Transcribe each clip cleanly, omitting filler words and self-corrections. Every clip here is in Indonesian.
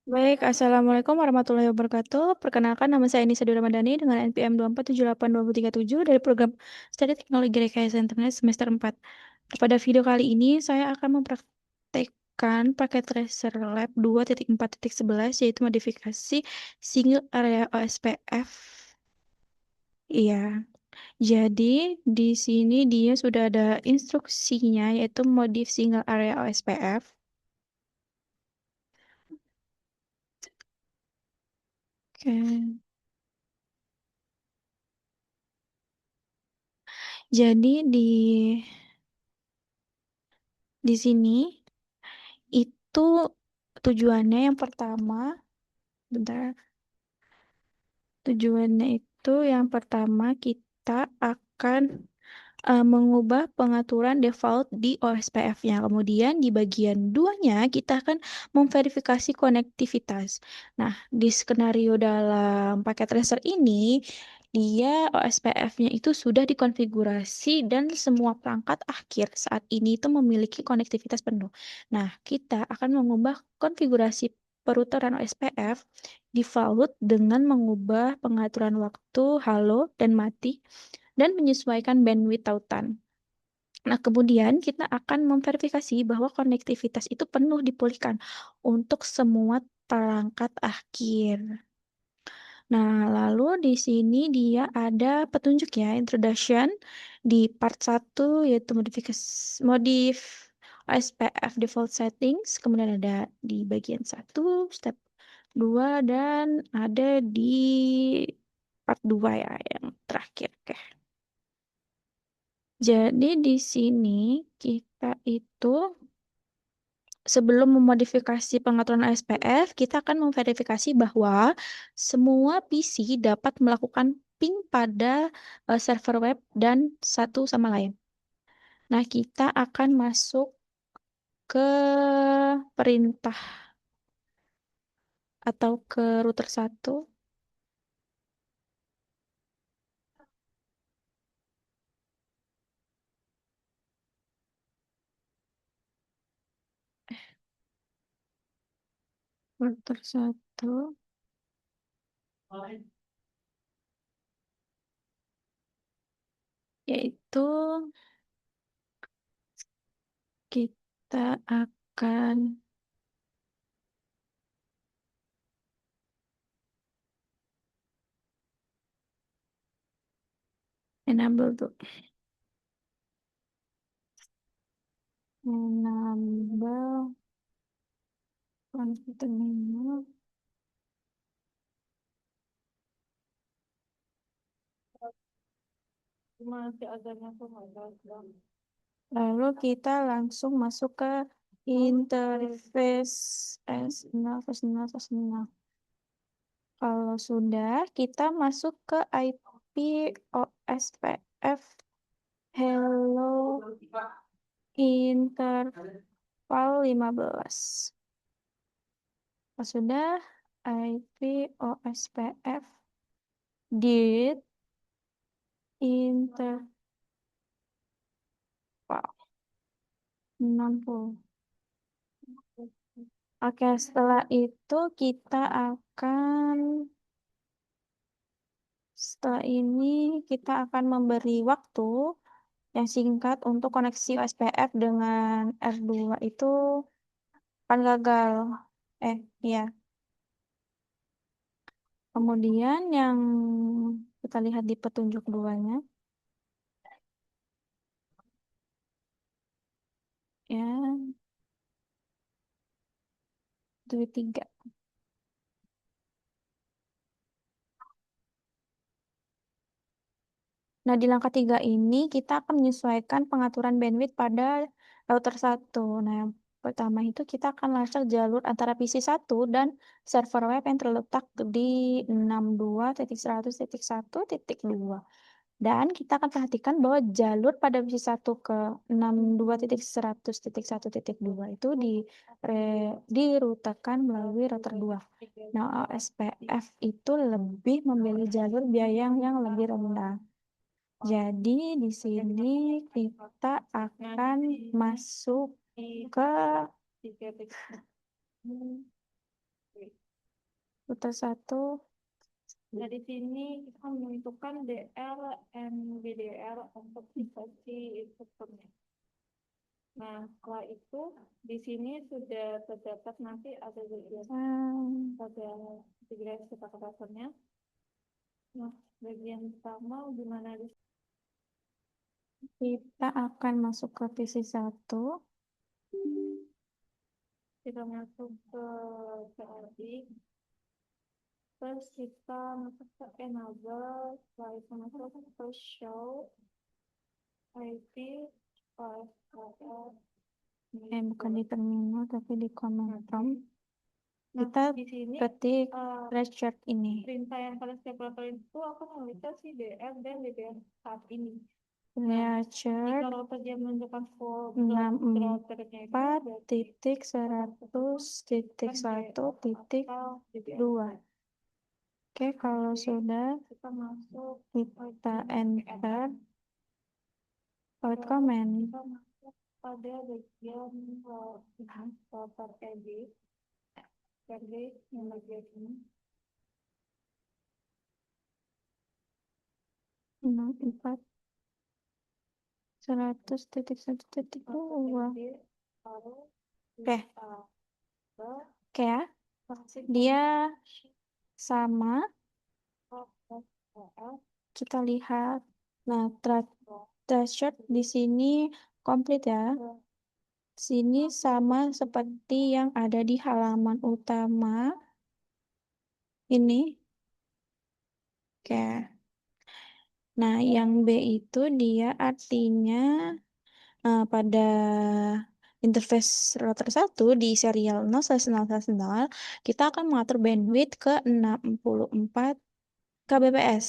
Baik, Assalamualaikum warahmatullahi wabarakatuh. Perkenalkan, nama saya Nisa Dwi Ramadhani dengan NPM 2478237 dari program Studi Teknologi Rekayasa Internet semester 4. Pada video kali ini, saya akan mempraktekkan paket Tracer Lab 2.4.11, yaitu modifikasi single area OSPF. Iya, jadi di sini dia sudah ada instruksinya, yaitu modif single area OSPF. Oke. Jadi di sini itu tujuannya yang pertama, bentar, tujuannya itu yang pertama kita akan mengubah pengaturan default di OSPF-nya. Kemudian di bagian duanya kita akan memverifikasi konektivitas. Nah, di skenario dalam paket tracer ini, dia OSPF-nya itu sudah dikonfigurasi dan semua perangkat akhir saat ini itu memiliki konektivitas penuh. Nah, kita akan mengubah konfigurasi peruteran OSPF default dengan mengubah pengaturan waktu halo dan mati dan menyesuaikan bandwidth tautan. Nah, kemudian kita akan memverifikasi bahwa konektivitas itu penuh dipulihkan untuk semua perangkat akhir. Nah, lalu di sini dia ada petunjuk ya, introduction di part 1 yaitu modif SPF default settings, kemudian ada di bagian 1, step 2 dan ada di part 2 ya yang terakhir. Oke. Jadi di sini kita itu sebelum memodifikasi pengaturan SPF, kita akan memverifikasi bahwa semua PC dapat melakukan ping pada server web dan satu sama lain. Nah, kita akan masuk ke perintah atau ke router 1. Router 1 yaitu kita akan enable tuh. Enable config menu. Lalu kita langsung masuk ke interface S0, S0, S0. Kalau sudah, kita masuk ke IP OSPF Hello Interval 15. Kalau sudah, IP OSPF dit interval 60. Oke, setelah itu setelah ini kita akan memberi waktu yang singkat untuk koneksi OSPF dengan R2 itu akan gagal. Iya. Kemudian yang kita lihat di petunjuk duanya, ya, itu 3. Nah, di langkah 3 ini kita akan menyesuaikan pengaturan bandwidth pada router 1. Nah, yang pertama itu kita akan lacak jalur antara PC 1 dan server web yang terletak di 62.100.1.2. Dan kita akan perhatikan bahwa jalur pada PC 1 ke 62.100.1.2 itu dirutekan melalui router 2. Nah, OSPF itu lebih memilih jalur biaya yang lebih rendah. Jadi di sini kita akan masuk ke Router 1. Nah, di sini kita menentukan DL and BDR untuk privasi instrukturnya. Nah, setelah itu di sini sudah terdapat nanti ada bagian separatornya. Nah, bagian pertama di mana kita akan masuk ke PC 1. Kita masuk ke CLI. Terus kita masuk ke enable. Setelah itu masuk ke show IP bukan di terminal tapi di command prompt. Kita di sini ketik reset ini. Perintah yang pada setiap router itu aku memiliki si DR dan DBR saat ini. Jika router dia menunjukkan full 64.100.1.2. Oke, kalau sudah kita masuk, kita enter command. Kita masuk pada bagian router RD yang bagian ini. 64.100.1.2. Oke. Oke ya. Dia sama. Kita lihat. Nah, threshold di sini komplit ya. Sini sama seperti yang ada di halaman utama. Ini. Oke. Nah, yang B itu dia artinya pada interface router 1 di serial 0/0/0 kita akan mengatur bandwidth ke 64 kbps.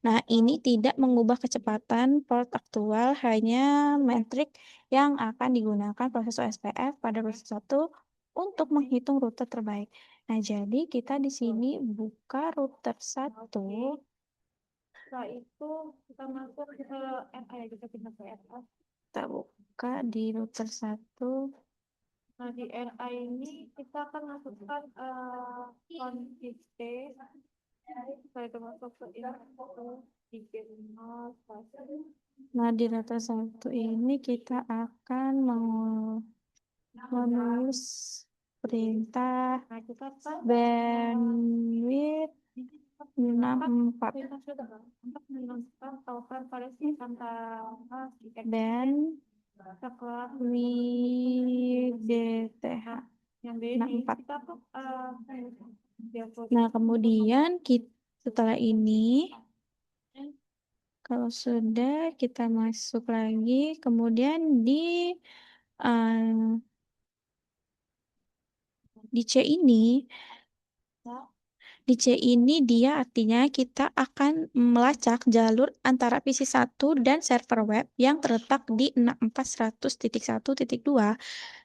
Nah, ini tidak mengubah kecepatan port aktual, hanya metrik yang akan digunakan proses OSPF pada router 1 untuk menghitung rute terbaik. Nah, jadi kita di sini buka router 1. Setelah itu kita masuk ke RA, kita pindah ke RA. Kita buka di router 1. Nah, di RA ini kita akan masukkan konsisten. Setelah itu masuk ke info 3.0. Nah, di router 1 ini kita akan menulis perintah bandwidth 64 band WDTH 64. Nah, kemudian setelah ini kalau sudah kita masuk lagi, kemudian di C ini dia artinya kita akan melacak jalur antara PC 1 dan server web yang terletak di 64.100.1.2.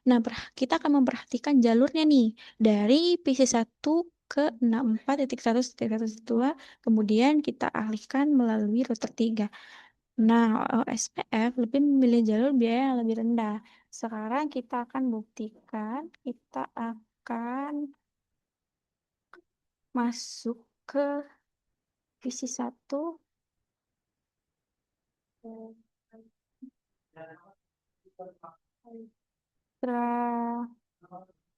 Nah, kita akan memperhatikan jalurnya nih dari PC 1 ke 64.100.1.2, kemudian kita alihkan melalui router 3. Nah, OSPF lebih memilih jalur biaya yang lebih rendah. Sekarang kita akan buktikan, kita akan masuk ke PC 1.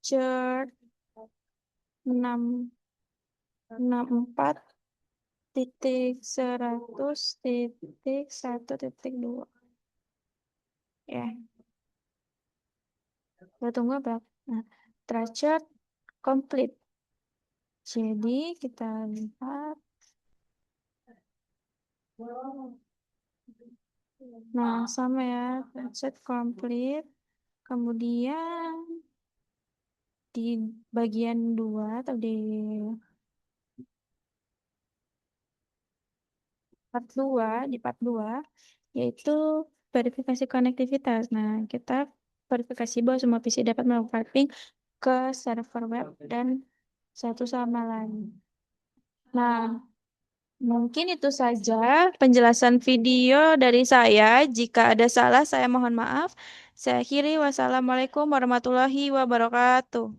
Chart 64.100.1.2 ya. Kita tunggu apa? Nah, threshold complete. Jadi kita lihat. Nah, sama ya, threshold complete. Kemudian di bagian 2 atau di part 2 yaitu verifikasi konektivitas. Nah, kita verifikasi bahwa semua PC dapat melakukan ping ke server web dan satu sama lain. Nah, mungkin itu saja penjelasan video dari saya. Jika ada salah, saya mohon maaf. Saya akhiri. Wassalamualaikum warahmatullahi wabarakatuh.